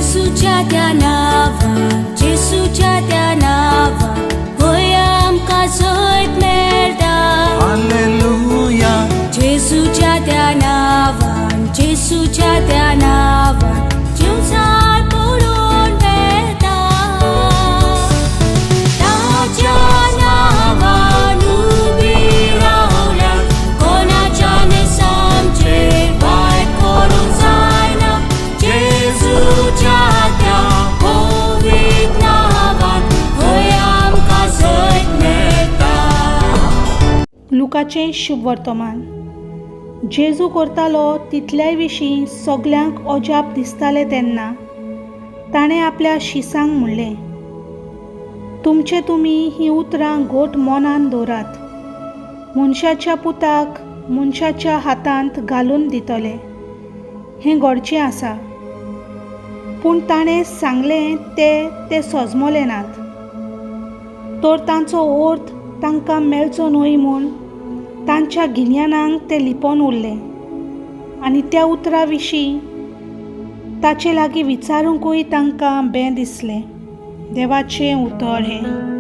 जेसूच्या त्या नावान जेसूच्या त्या नावान होय आमकां सैत मेळटा हालेलुया जेसूच्या त्या नावान जेसूच्या त्या नावान जीवसार पडून मेळटा ताच्या नावान उबी रावल्यार कोणाच्यानच आमचेर वायट करूंक जायना जेसूच्या त्या पवित्र नावान होय आमकां सैत मेळटा। लुकाचें शुभ वर्तमान। जेजू करतालो तितल्याय विशीं सगल्यांक अजाप दिसतालें तेन्ना ताणें आपल्या शिसांक म्हणलें, तुमचे तुमी हीं उतरां घोट मनान दवरात। मनशाच्या पुताक मनशाच्या हातांत घालून दितले हें घडचें आसा, पूण ताणें सांगलें ते सजमले नात, तर तांचो अर्थ तांकां मेळचो न्हय म्हूण तांच्या गिन्यानांक ते लिपोवन उरले आनी त्या उतरा विशीं ताचे लागीं विचारूंकूय तांकां बें दिसलें। देवाचें उतर हें।